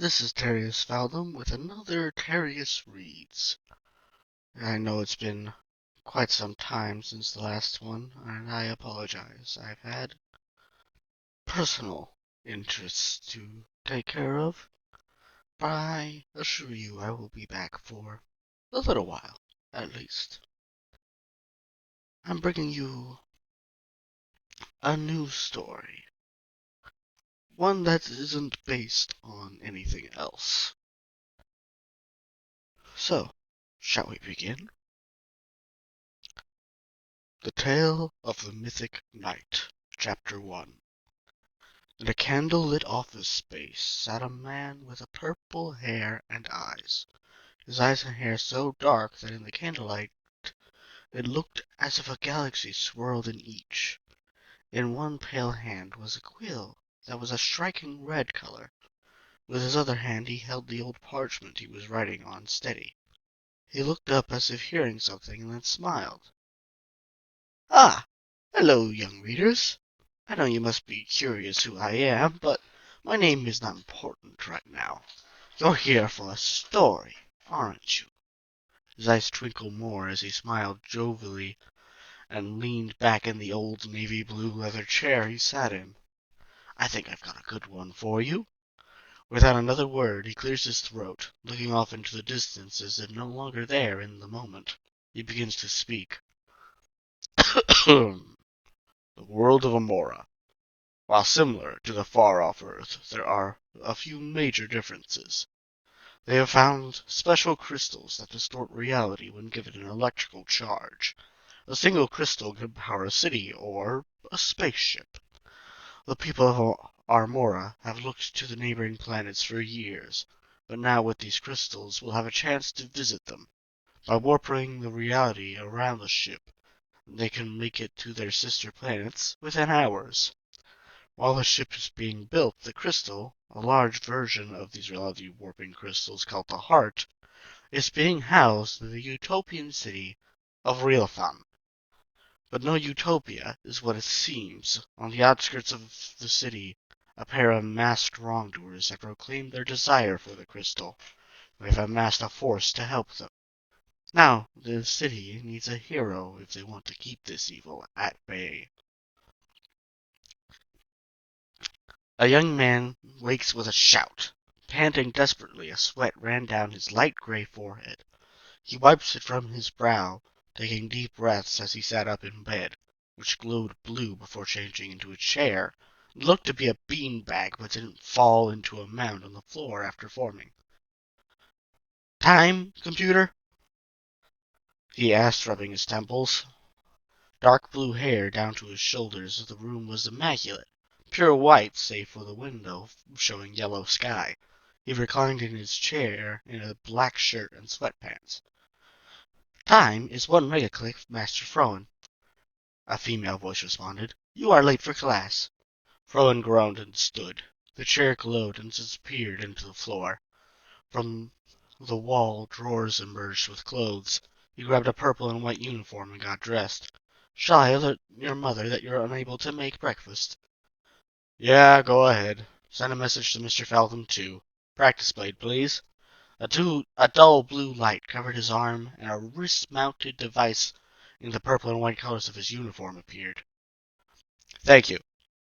This is Terias with another Terias Reads. I know it's been quite some time since the last one, and I apologize. I've had personal interests to take care of, but I assure you I will be back for a little while, at least. I'm bringing you a new story, one that isn't based on anything else. So, shall we begin? The Tale of the Mythic Knight, Chapter 1. In a candle-lit office space sat a man with purple hair and eyes. His eyes and hair so dark that in the candlelight it looked as if a galaxy swirled in each. In one pale hand was a quill that was a striking red color. With his other hand he held the old parchment he was writing on steady. He looked up as if hearing something and then smiled. "Ah, hello, young readers. I know you must be curious who I am, but my name is not important right now. You're here for a story, aren't you?" His eyes twinkled more as he smiled jovially and leaned back in the old navy blue leather chair he sat in. "I think I've got a good one for you." Without another word, he clears his throat, looking off into the distance as if no longer there in the moment. He begins to speak. The world of Amora. While similar to the far-off Earth, there are a few major differences. They have found special crystals that distort reality when given an electrical charge. A single crystal can power a city or a spaceship. The people of Armora have looked to the neighboring planets for years, but now with these crystals we'll have a chance to visit them. By warping the reality around the ship, they can make it to their sister planets within hours. While the ship is being built, the crystal, a large version of these reality-warping crystals called the Heart, is being housed in the utopian city of Realthan. But no utopia is what it seems. On the outskirts of the city, a pair of masked wrongdoers have proclaimed their desire for the crystal. They have amassed a force to help them. Now, the city needs a hero if they want to keep this evil at bay. A young man wakes with a shout. Panting desperately, a sweat ran down his light gray forehead. He wipes it from his brow, taking deep breaths as he sat up in bed, which glowed blue before changing into a chair. It looked to be a bean bag, but didn't fall into a mound on the floor after forming. "Time, computer?" he asked, rubbing his temples. Dark blue hair down to his shoulders, the room was immaculate, pure white save for the window showing yellow sky. He reclined in his chair in a black shirt and sweatpants. "Time is 1 megaclick, Master Froen," a female voice responded. "You are late for class." Froen groaned and stood. The chair glowed and disappeared into the floor. From the wall drawers emerged with clothes. He grabbed a purple and white uniform and got dressed. "Shall I alert your mother that you're unable to make breakfast?" "Yeah, go ahead. Send a message to Mr. Falcon, too. Practice blade, please." A dull blue light covered his arm, and a wrist-mounted device in the purple and white colors of his uniform appeared. "Thank you.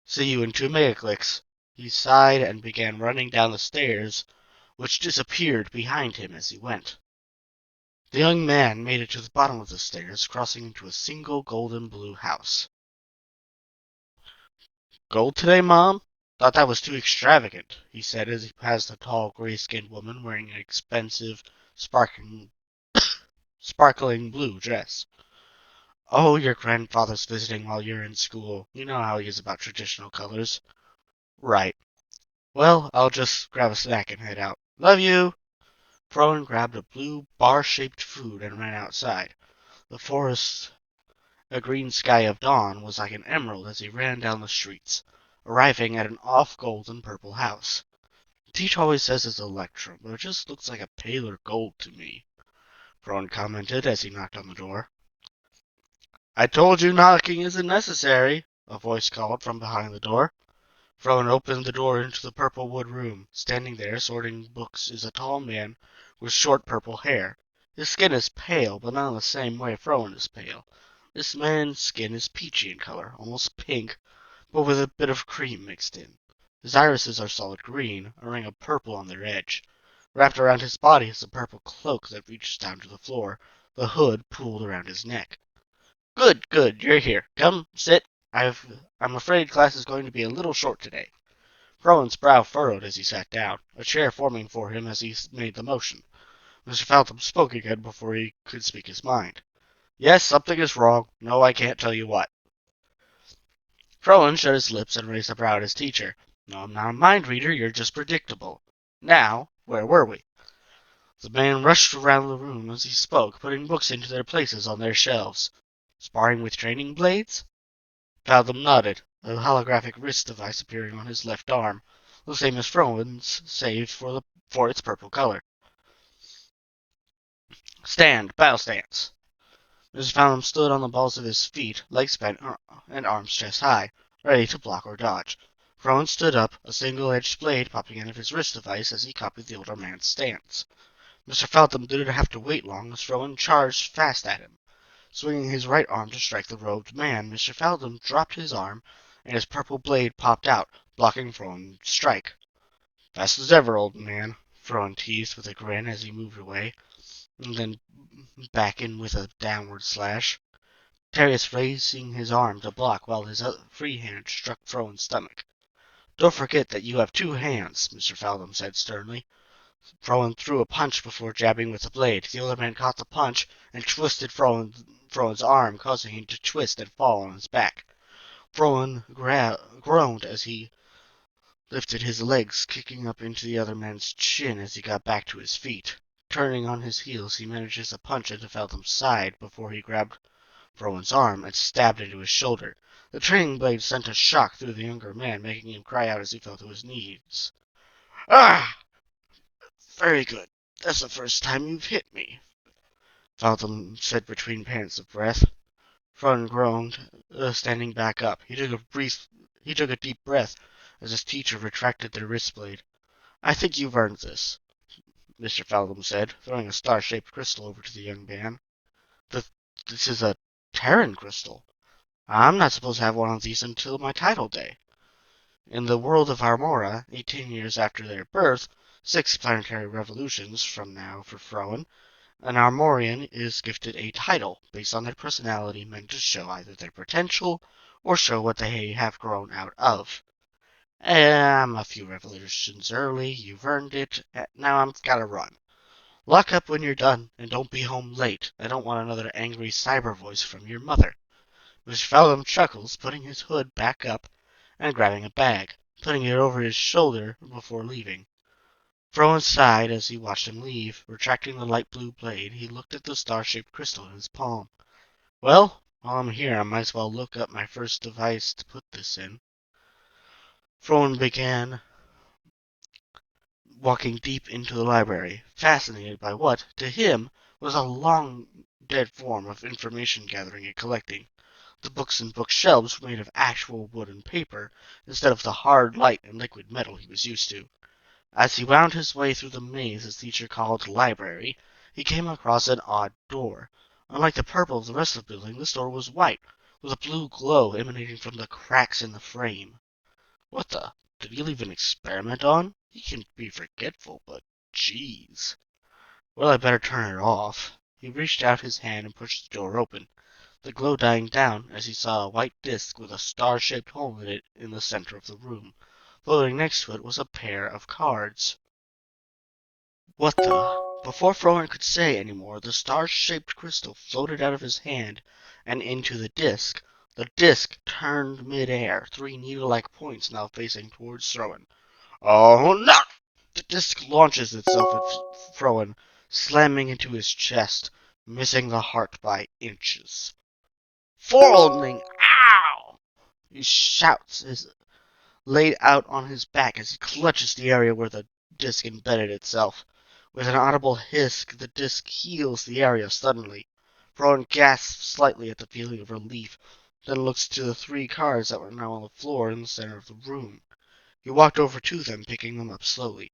See you in 2 megaclicks." He sighed and began running down the stairs, which disappeared behind him as he went. The young man made it to the bottom of the stairs, crossing into a single golden blue house. "Gold today, Mom? Thought that was too extravagant," he said as he passed a tall, gray-skinned woman wearing an expensive, sparkling blue dress. "Oh, your grandfather's visiting while you're in school. You know how he is about traditional colors." "Right. Well, I'll just grab a snack and head out. Love you." Froen grabbed a blue, bar-shaped food and ran outside. The forest, a green sky of dawn, was like an emerald as he ran down the streets, arriving at an off-golden purple house. "Teach always says it's electrum, but it just looks like a paler gold to me," Froen commented as he knocked on the door. "I told you knocking isn't necessary," a voice called from behind the door. Frowen opened the door into the purple wood room. Standing there, sorting books, is a tall man with short purple hair. His skin is pale, but not in the same way Frowen is pale. This man's skin is peachy in color, almost pink, but with a bit of cream mixed in. His irises are solid green, a ring of purple on their edge. Wrapped around his body is a purple cloak that reaches down to the floor, the hood pulled around his neck. Good, good, you're here. Come, sit. I'm afraid class is going to be a little short today. Rowan's brow furrowed as he sat down, a chair forming for him as he made the motion. Mr. Faltham spoke again before he could speak his mind. Yes, something is wrong. No, I can't tell you what. Rowan shut his lips and raised a brow at his teacher. No, I'm not a mind reader, you're just predictable. Now, where were we? The man rushed around the room as he spoke, putting books into their places on their shelves. Sparring with training blades? Faltham nodded, a holographic wrist device appearing on his left arm, the same as Frowen's, save for its purple color. Stand, battle stance. Mr. Faltham stood on the balls of his feet, legs bent and arms chest high, ready to block or dodge. Frowen stood up, a single-edged blade popping out of his wrist device as he copied the older man's stance. Mr. Faltham didn't have to wait long as Frowen charged fast at him. Swinging his right arm to strike the robed man, Mr. Faltham dropped his arm, and his purple blade popped out, blocking Frowen's strike. Fast as ever, old man, Frowen teased with a grin as he moved away, and then back in with a downward slash. Terias raising his arm to block while his free hand struck Frowen's stomach. Don't forget that you have two hands, Mr. Faltham said sternly. Frowen threw a punch before jabbing with the blade. The older man caught the punch and twisted Frowen's arm, causing him to twist and fall on his back. Frowen groaned as he lifted his legs, kicking up into the other man's chin as he got back to his feet. Turning on his heels, he manages a punch into Faltham's side before he grabbed Frowen's arm and stabbed into his shoulder. The training blade sent a shock through the younger man, making him cry out as he fell to his knees. Ah! Very good. That's the first time you've hit me, Faltham said between pants of breath. Frowen groaned, standing back up. He took a deep breath as his teacher retracted their wrist blade. I think you've earned this, Mr. Faltham said, throwing a star-shaped crystal over to the young man. This is a Terran crystal. I'm not supposed to have one of these until my title day. In the world of Armora, 18 years after their birth, 6 planetary revolutions from now for Frowen, an Armorian is gifted a title based on their personality meant to show either their potential or show what they have grown out of. I'm a few revolutions early, you've earned it, now I've gotta run. Lock up when you're done, and don't be home late. I don't want another angry cyber voice from your mother. Mr. Faltham chuckles, putting his hood back up and grabbing a bag, putting it over his shoulder before leaving. Frowen sighed as he watched him leave. Retracting the light blue blade, he looked at the star-shaped crystal in his palm. Well, while I'm here, I might as well look up my first device to put this in. Frowen began walking deep into the library, fascinated by what, to him, was a long-dead form of information gathering and collecting. The books and bookshelves were made of actual wood and paper, instead of the hard, light, and liquid metal he was used to. As he wound his way through the maze his teacher called library, he came across an odd door. Unlike the purple of the rest of the building, this door was white, with a blue glow emanating from the cracks in the frame. What the? Did he leave an experiment on? He can be forgetful, but jeez. Well, I better turn it off. He reached out his hand and pushed the door open, the glow dying down as he saw a white disc with a star-shaped hole in it in the center of the room. Floating next to it was a pair of cards. What the? Before Frowen could say any more, the star-shaped crystal floated out of his hand and into the disc. The disc turned mid-air, 3 needle-like points now facing towards Frowen. Oh no! The disc launches itself at Frowen, slamming into his chest, missing the heart by inches. Foreholding! Ow! He shouts, laid out on his back as he clutches the area where the disc embedded itself. With an audible hiss, the disc heals the area suddenly. Frowen gasps slightly at the feeling of relief, then looks to the 3 cards that were now on the floor in the center of the room. He walked over to them, picking them up slowly.